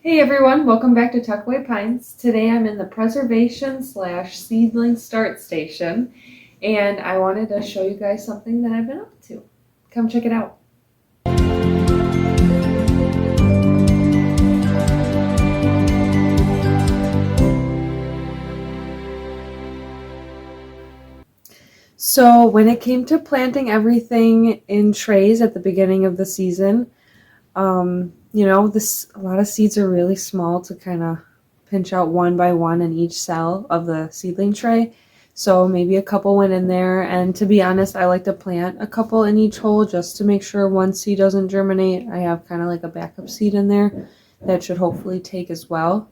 Hey everyone, welcome back to Tuckaway Pines. Today I'm in the preservation slash seedling start station and I wanted to show you guys something that I've been up to. Come check it out. So when it came to planting everything in trays at the beginning of the season, a lot of seeds are really small to kind of pinch out one by one in each cell of the seedling tray. So maybe a couple went in there, and to be honest, I like to plant a couple in each hole just to make sure one seed doesn't germinate. I have kind of like a backup seed in there that should hopefully take as well.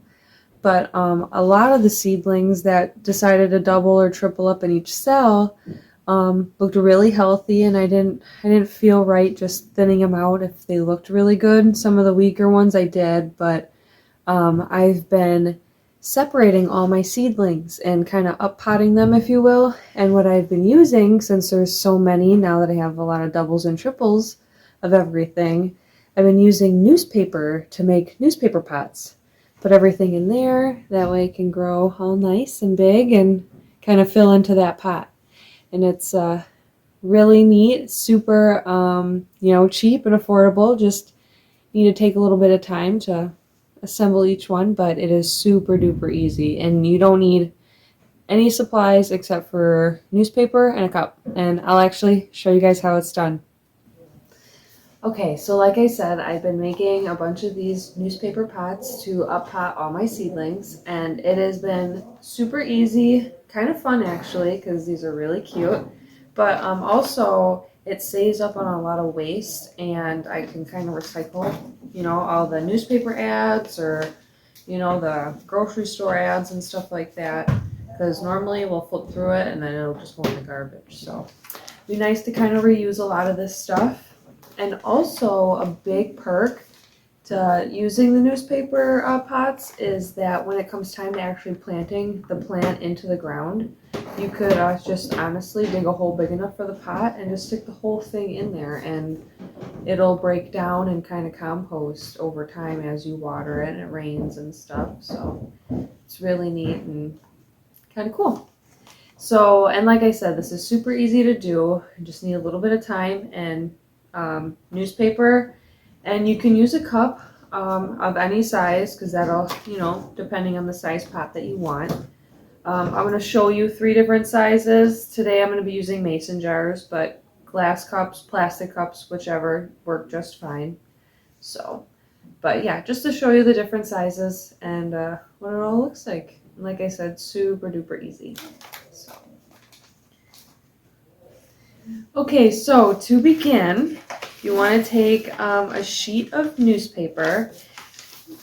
But a lot of the seedlings that decided to double or triple up in each cell looked really healthy, and I didn't feel right just thinning them out if they looked really good. Some of the weaker ones I did, but I've been separating all my seedlings and kind of up potting them, if you will. And what I've been using, since there's so many now that I have a lot of doubles and triples of everything, I've been using newspaper to make newspaper pots. Put everything in there, that way it can grow all nice and big and kind of fill into that pot. And it's really neat, super, cheap and affordable. Just need to take a little bit of time to assemble each one, but it is super duper easy. And you don't need any supplies except for newspaper and a cup. And I'll actually show you guys how it's done. Okay, so like I said, I've been making a bunch of these newspaper pots to up pot all my seedlings, and it has been super easy, kind of fun actually, because these are really cute, but also it saves up on a lot of waste, and I can kind of recycle, all the newspaper ads or, the grocery store ads and stuff like that, because normally we'll flip through it and then it'll just go in the garbage, so it'd be nice to kind of reuse a lot of this stuff. And also a big perk to using the newspaper pots is that when it comes time to actually planting the plant into the ground, you could just honestly dig a hole big enough for the pot and just stick the whole thing in there, and it'll break down and kind of compost over time as you water it and it rains and stuff. So it's really neat and kind of cool. So, and like I said, this is super easy to do. You just need a little bit of time and newspaper, and you can use a cup of any size, because that'll, depending on the size pot that you want. I'm going to show you 3 different sizes. Today I'm going to be using mason jars, but glass cups, plastic cups, whichever, work just fine. So, but yeah, just to show you the different sizes and what it all looks like. And like I said, super duper easy. So. Okay, so to begin, you want to take a sheet of newspaper.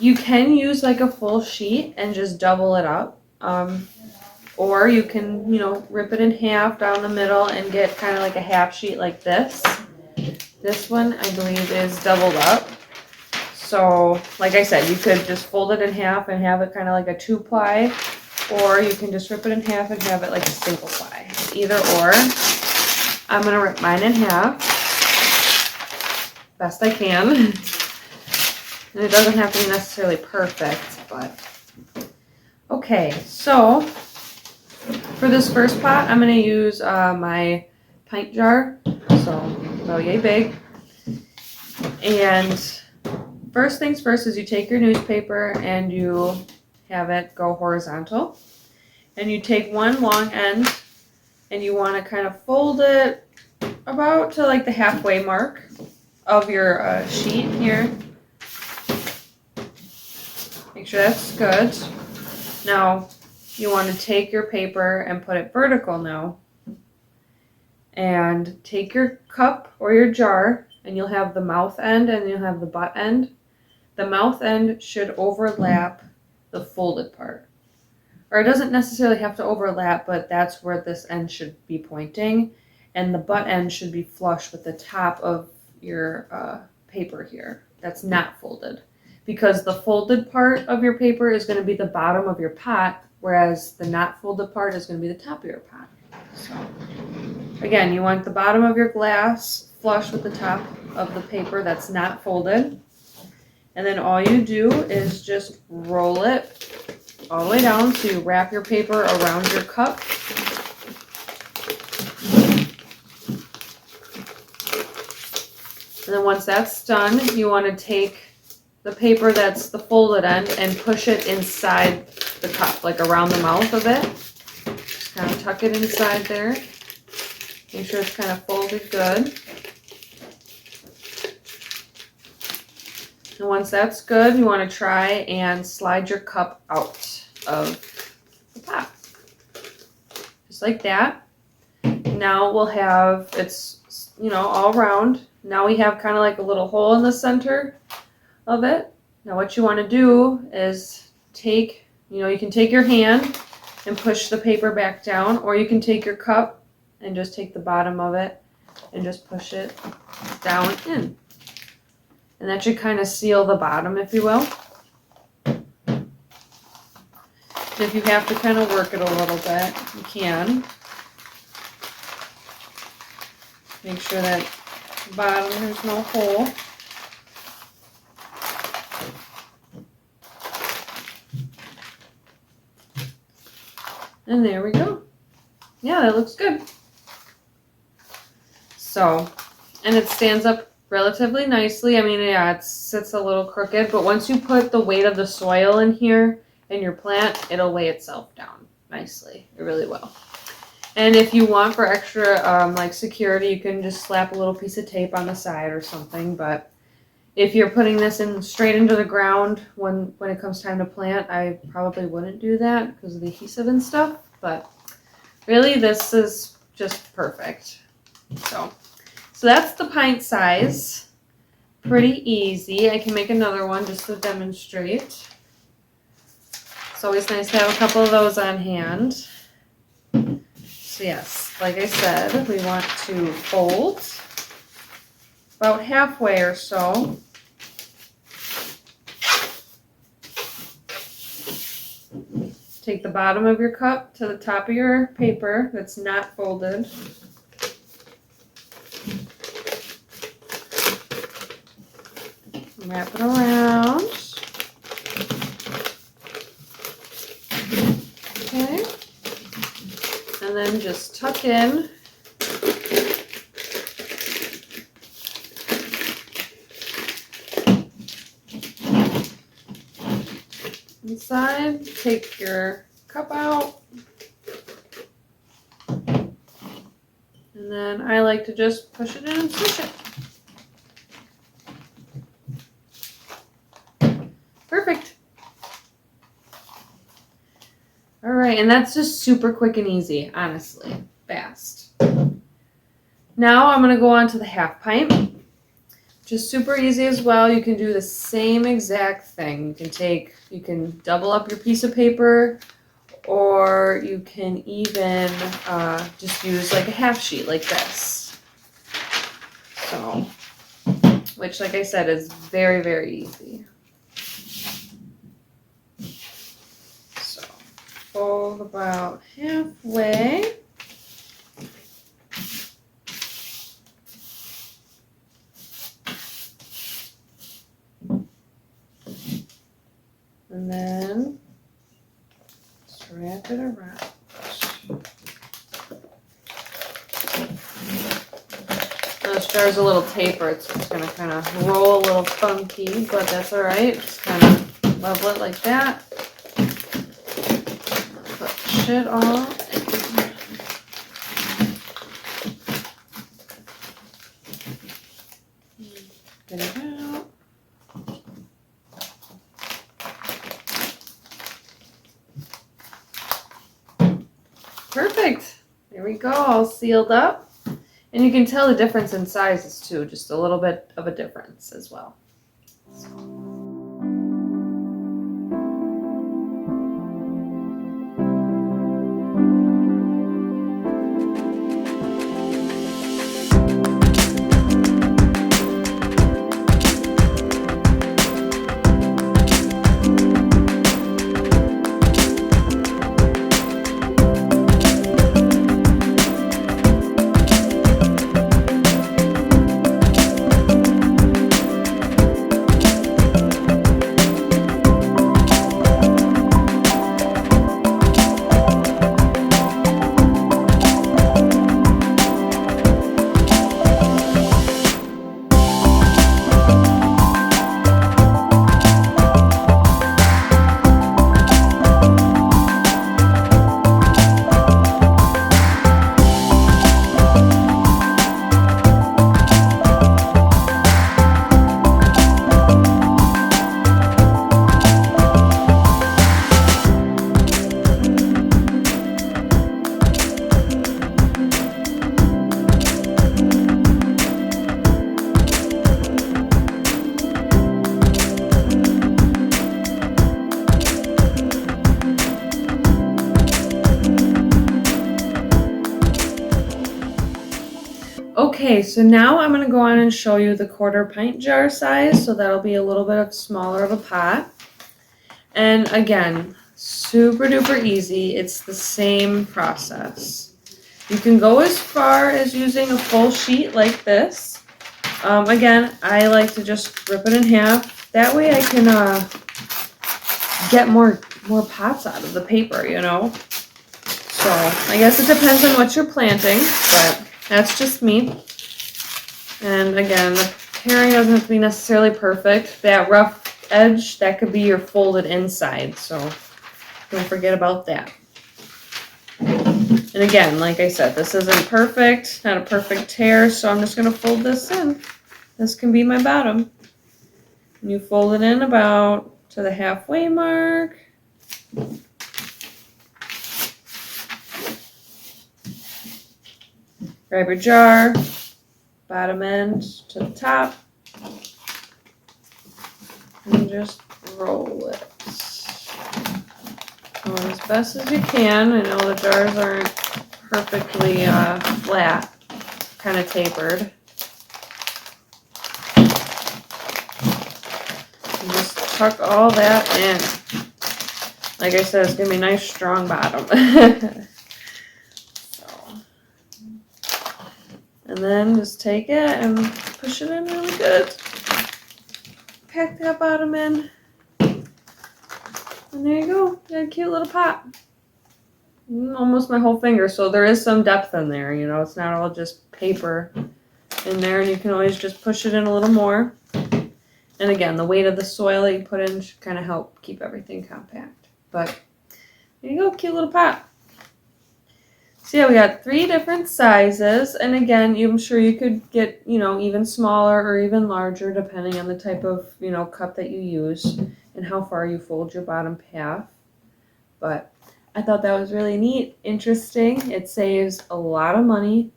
You can use like a full sheet and just double it up. Or you can, rip it in half down the middle and get kind of like a half sheet like this. This one, I believe, is doubled up. So, like I said, you could just fold it in half and have it kind of like a 2-ply, or you can just rip it in half and have it like a single ply. Either or. I'm going to rip mine in half, best I can. And it doesn't have to be necessarily perfect, but. Okay, so for this first pot, I'm going to use my pint jar, so about yay big. And first things first is you take your newspaper and you have it go horizontal. And you take one long end and you want to kind of fold it about to like the halfway mark of your sheet here. Make sure that's good. Now you want to take your paper and put it vertical now. And take your cup or your jar, and you'll have the mouth end and you'll have the butt end. The mouth end should overlap the folded part. Or it doesn't necessarily have to overlap, but that's where this end should be pointing. And the butt end should be flush with the top of your paper here. That's not folded. Because the folded part of your paper is going to be the bottom of your pot, whereas the not folded part is going to be the top of your pot. So, again, you want the bottom of your glass flush with the top of the paper that's not folded. And then all you do is just roll it all the way down. So you wrap your paper around your cup. And then once that's done, you want to take the paper that's the folded end and push it inside the cup, like around the mouth of it. Just kind of tuck it inside there. Make sure it's kind of folded good. And once that's good, you want to try and slide your cup out of the pot. Just like that. Now we'll have, it's, you know, all round. Now we have kind of like a little hole in the center of it. Now what you want to do is take, you know, you can take your hand and push the paper back down, or you can take your cup and just take the bottom of it and just push it down in. And that should kind of seal the bottom, if you will. And if you have to kind of work it a little bit, you can. Make sure that bottom there's no hole. And there we go. Yeah, that looks good. So, and it stands up relatively nicely. I mean, yeah, it sits a little crooked, but once you put the weight of the soil in here in your plant, it'll lay itself down nicely. It really will. And if you want for extra like security, you can just slap a little piece of tape on the side or something. But if you're putting this in straight into the ground when it comes time to plant, I probably wouldn't do that because of the adhesive and stuff. But really, this is just perfect. So that's the pint size. Pretty easy. I can make another one just to demonstrate. It's always nice to have a couple of those on hand. So yes, like I said, we want to fold about halfway or so. Take the bottom of your cup to the top of your paper that's not folded. Wrap it around. Okay. And then just tuck in. Inside, take your cup out. And then I like to just push it in and push it. Perfect. All right, and that's just super quick and easy, honestly, fast. Now I'm gonna go on to the half pint. Just super easy as well. You can do the same exact thing. You can double up your piece of paper, or you can even just use like a half sheet like this. So, which like I said is very, very easy. So, fold about halfway. And then just wrap it around. Now this jar's a little tapered, so it's going to kind of roll a little funky, but that's all right. Just kind of level it like that. Push it all in. Get it out. Perfect. There we go, all sealed up. And you can tell the difference in sizes too, just a little bit of a difference as well. Okay, so now I'm going to go on and show you the 1/4 pint jar size, so that'll be a little bit smaller of a pot. And again, super duper easy. It's the same process. You can go as far as using a full sheet like this. Again, I like to just rip it in half. That way I can get more pots out of the paper, you know. So I guess it depends on what you're planting, but that's just me. And again, the pairing doesn't have to be necessarily perfect. That rough edge, that could be your folded inside, so don't forget about that. And again, like I said, this isn't perfect, not a perfect tear, so I'm just going to fold this in. This can be my bottom. And you fold it in about to the halfway mark. Grab your jar, bottom end to the top, and just roll it. Roll as best as you can. I know the jars aren't perfectly flat, kind of tapered. And just tuck all that in. Like I said, it's going to be a nice strong bottom. And then just take it and push it in really good. Pack that bottom in. And there you go. You got a cute little pot. Almost my whole finger. So there is some depth in there, you know. It's not all just paper in there. And you can always just push it in a little more. And again, the weight of the soil that you put in should kind of help keep everything compact. But there you go. Cute little pot. So yeah, we got 3 different sizes, and again, I'm sure you could get, you know, even smaller or even larger depending on the type of, you know, cup that you use and how far you fold your bottom half. But I thought that was really neat, interesting. It saves a lot of money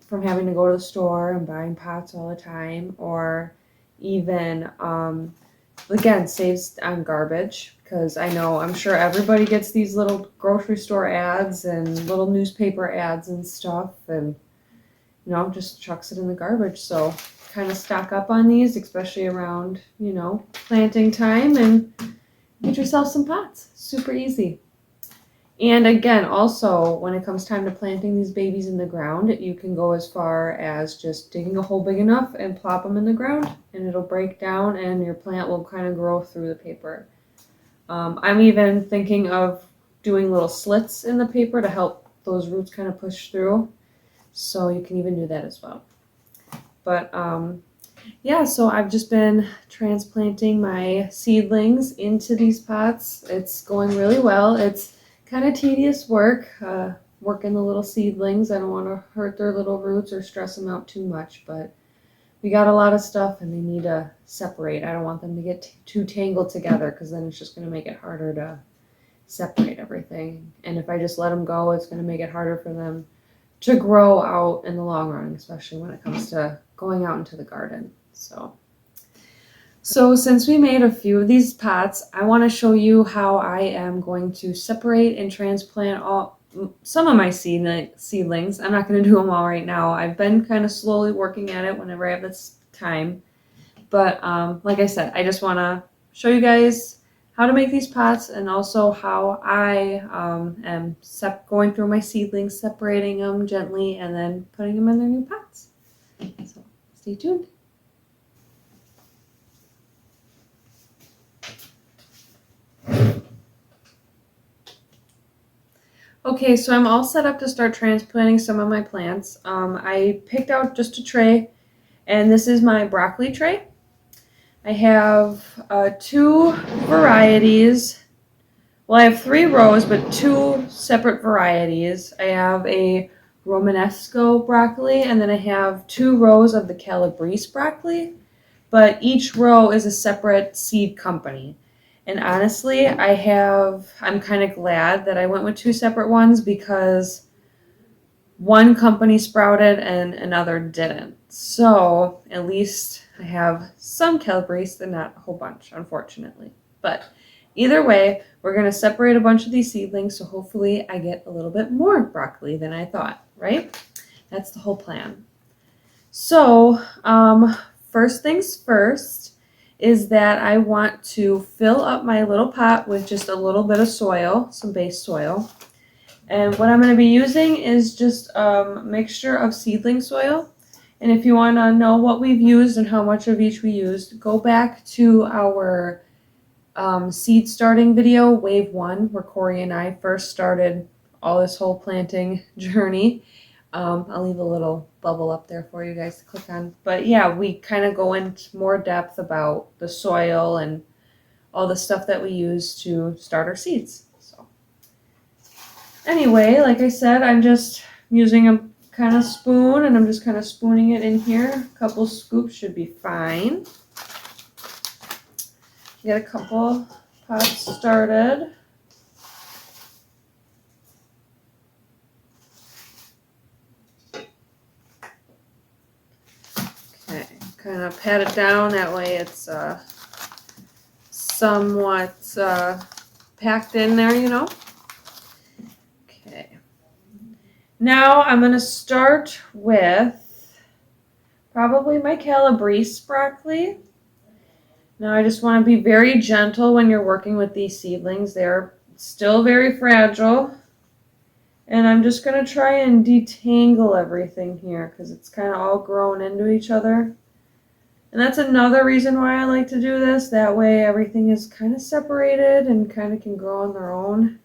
from having to go to the store and buying pots all the time, or even, again, saves on garbage. Because I'm sure everybody gets these little grocery store ads and little newspaper ads and stuff, and you know, just chucks it in the garbage. So kind of stock up on these, especially around, you know, planting time, and get yourself some pots. Super easy. And again, also, when it comes time to planting these babies in the ground, you can go as far as just digging a hole big enough and plop them in the ground, and it'll break down and your plant will kind of grow through the paper. I'm even thinking of doing little slits in the paper to help those roots kind of push through. So you can even do that as well. But yeah, so I've just been transplanting my seedlings into these pots. It's going really well. It's kind of tedious work, working the little seedlings. I don't want to hurt their little roots or stress them out too much, but we got a lot of stuff and they need to separate. I don't want them to get too tangled together, because then it's just going to make it harder to separate everything. And if I just let them go, it's going to make it harder for them to grow out in the long run, especially when it comes to going out into the garden. So since we made a few of these pots, I want to show you how I am going to separate and transplant some of my seedlings. I'm not going to do them all right now. I've been kind of slowly working at it whenever I have this time. But like I said, I just want to show you guys how to make these pots, and also how I am going through my seedlings, separating them gently, and then putting them in their new pots. So stay tuned. Okay, so I'm all set up to start transplanting some of my plants. I picked out just a tray, and this is my broccoli tray. I have 2 varieties. Well, I have 3 rows, but 2 separate varieties. I have a Romanesco broccoli, and then I have 2 rows of the Calabrese broccoli, but each row is a separate seed company. And honestly, I'm kind of glad that I went with 2 separate ones, because one company sprouted and another didn't. So at least I have some Calabrese and not a whole bunch, unfortunately. But either way, we're going to separate a bunch of these seedlings, so hopefully I get a little bit more broccoli than I thought, right? That's the whole plan. So, first things first is that I want to fill up my little pot with just a little bit of soil, some base soil. And what I'm going to be using is just a mixture of seedling soil. And if you want to know what we've used and how much of each we used, go back to our seed starting video, wave 1, where Corey and I first started all this whole planting journey. I'll leave a little bubble up there for you guys to click on. But yeah, we kind of go into more depth about the soil and all the stuff that we use to start our seeds. So anyway, like I said, I'm just using a kind of spoon and I'm just kind of spooning it in here. A couple scoops should be fine. Get a couple pots started. Okay, kind of pat it down, that way it's somewhat packed in there, you know. Okay. Now I'm going to start with probably my calabrese broccoli. Now I just want to be very gentle when you're working with these seedlings. They're still very fragile. And I'm just going to try and detangle everything here because it's kind of all grown into each other. And that's another reason why I like to do this. That way everything is kind of separated and kind of can grow on their own.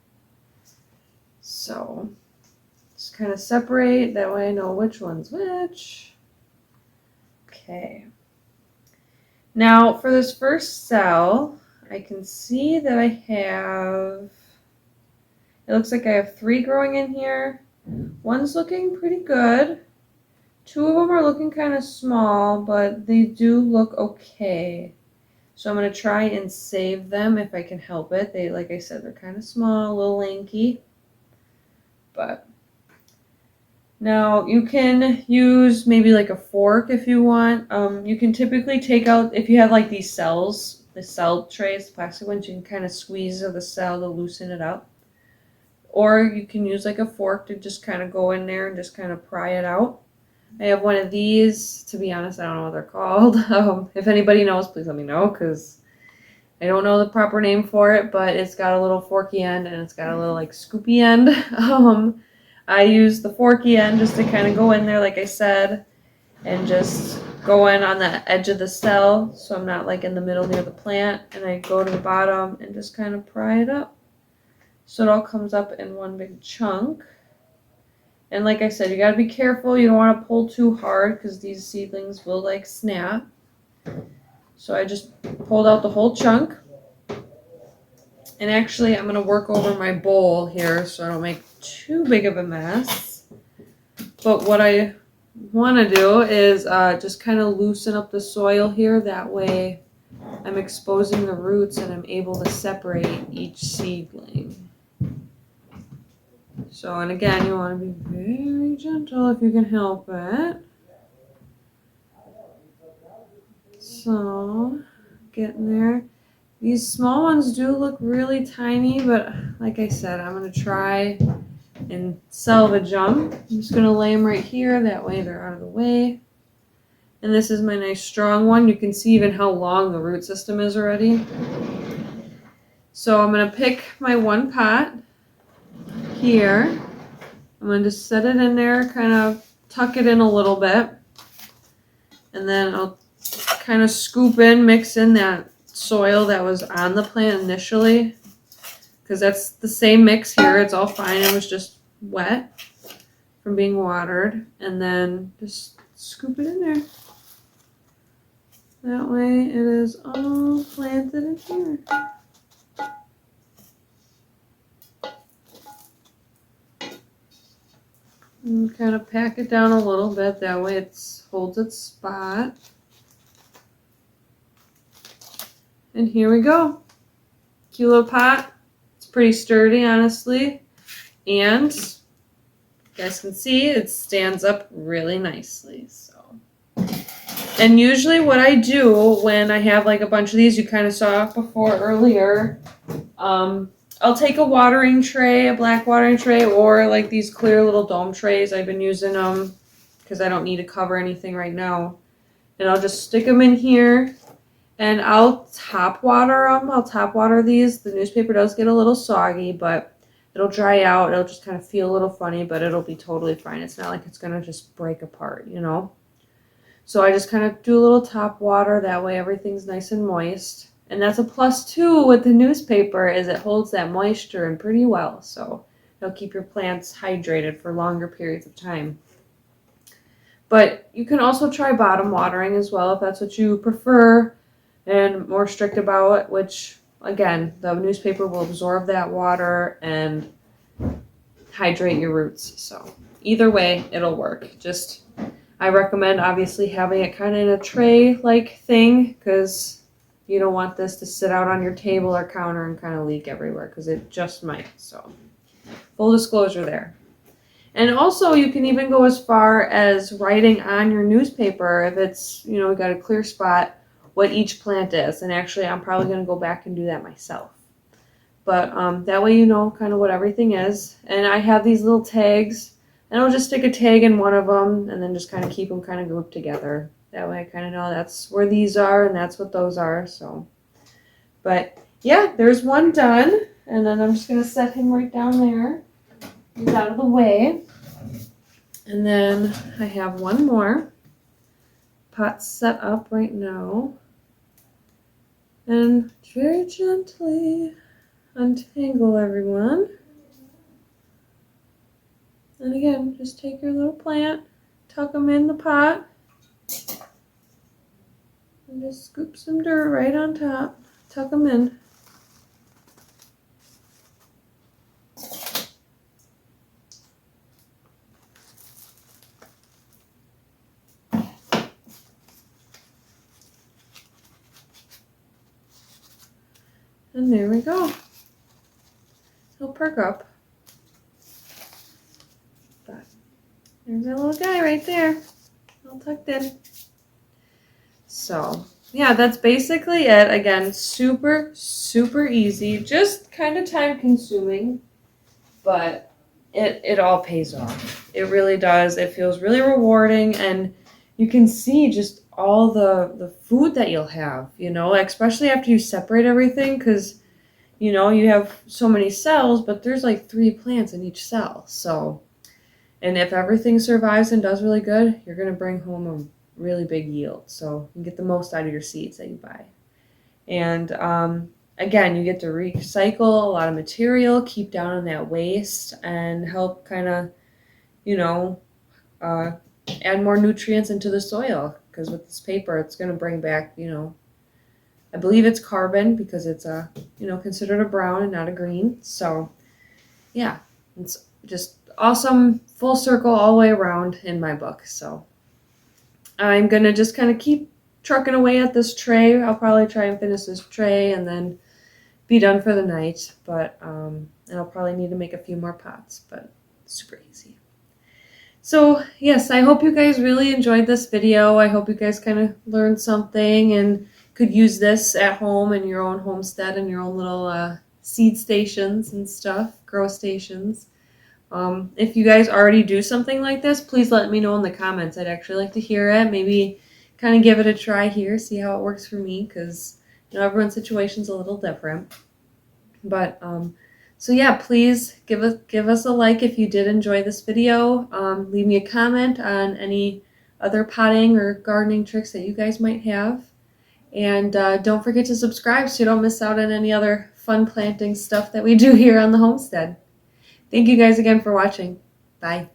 So just kind of separate. That way I know which one's which. Okay. Now for this first cell, I can see that I have, it looks like I have 3 growing in here. One's looking pretty good. 2 of them are looking kind of small, but they do look okay. So I'm going to try and save them if I can help it. They, like I said, they're kind of small, a little lanky. But now you can use maybe like a fork if you want. You can typically take out, if you have like these cells, the cell trays, the plastic ones, you can kind of squeeze the cell to loosen it up. Or you can use like a fork to just kind of go in there and just kind of pry it out. I have one of these. To be honest, I don't know what they're called. If anybody knows, please let me know because I don't know the proper name for it, but it's got a little forky end and it's got a little like scoopy end. I use the forky end just to kind of go in there, like I said, and just go in on the edge of the cell so I'm not like in the middle near the plant, and I go to the bottom and just kind of pry it up so it all comes up in one big chunk. And like I said, you got to be careful. You don't want to pull too hard because these seedlings will like snap. So I just pulled out the whole chunk. And actually, I'm going to work over my bowl here so I don't make too big of a mess. But what I want to do is just kind of loosen up the soil here. That way I'm exposing the roots and I'm able to separate each seedling. So, and again, you want to be very gentle if you can help it. So, getting there. These small ones do look really tiny, but like I said, I'm going to try and salvage them. I'm just going to lay them right here. That way they're out of the way. And this is my nice strong one. You can see even how long the root system is already. So I'm going to pick my one pot here. I'm going to just set it in there, kind of tuck it in a little bit. And then I'll kind of scoop in, mix in that soil that was on the plant initially, because that's the same mix here. It's all fine. It was just wet from being watered, and then just scoop it in there. That way it is all planted in here. And kind of pack it down a little bit. That way it holds its spot. And here we go. Cute little pot. It's pretty sturdy, honestly. And you guys can see it stands up really nicely. So, and usually what I do when I have like a bunch of these, you kind of saw before earlier, I'll take a watering tray, a black watering tray, or like these clear little dome trays. I've been using them because I don't need to cover anything right now. And I'll just stick them in here, and I'll top water them. I'll top water these. The newspaper does get a little soggy, but it'll dry out. It'll just kind of feel a little funny, but it'll be totally fine. It's not like it's going to just break apart, you know? So I just kind of do a little top water. That way everything's nice and moist. And that's a plus too with the newspaper, is it holds that moisture in pretty well. So it'll keep your plants hydrated for longer periods of time. But you can also try bottom watering as well if that's what you prefer and more strict about it, which again, the newspaper will absorb that water and hydrate your roots. So either way, it'll work. Just I recommend obviously having it kind of in a tray-like thing, because you don't want this to sit out on your table or counter and kind of leak everywhere, because it just might. So full disclosure there. And also you can even go as far as writing on your newspaper, if it's, you know, got a clear spot, what each plant is. And actually I'm probably going to go back and do that myself. But that way you know kind of what everything is. And I have these little tags, and I'll just stick a tag in one of them and then just kind of keep them kind of grouped together. That way I kind of know that's where these are and that's what those are. So, but yeah, there's one done. And then I'm just going to set him right down there. He's out of the way. And then I have one more pot set up right now. And very gently untangle everyone. And again, just take your little plant, tuck them in the pot, and just scoop some dirt right on top, tuck them in. And there we go. He'll perk up. But there's our little guy right there, all tucked in. So yeah, that's basically it. Again, super, super easy. Just kind of time consuming, but it all pays off. It really does. It feels really rewarding, and you can see just all the food that you'll have, you know, especially after you separate everything, because, you know, you have so many cells, but there's like 3 plants in each cell. So, and if everything survives and does really good, you're going to bring home a really big yield. So you can get the most out of your seeds that you buy. And again, you get to recycle a lot of material, keep down on that waste, and help kind of, you know, add more nutrients into the soil. Because with this paper, it's going to bring back, you know, I believe it's carbon, because it's a, you know, considered a brown and not a green. So yeah, it's just awesome, full circle all the way around in my book. So I'm going to just kind of keep trucking away at this tray. I'll probably try and finish this tray and then be done for the night. But and I'll probably need to make a few more pots, but super easy. So yes, I hope you guys really enjoyed this video. I hope you guys kind of learned something and could use this at home in your own homestead and your own little seed stations and stuff, grow stations. If you guys already do something like this, please let me know in the comments. I'd actually like to hear it. Maybe kind of give it a try here, see how it works for me, because, you know, everyone's situation's a little different. But so yeah, please give us a like if you did enjoy this video. Leave me a comment on any other potting or gardening tricks that you guys might have. And don't forget to subscribe so you don't miss out on any other fun planting stuff that we do here on the homestead. Thank you guys again for watching. Bye.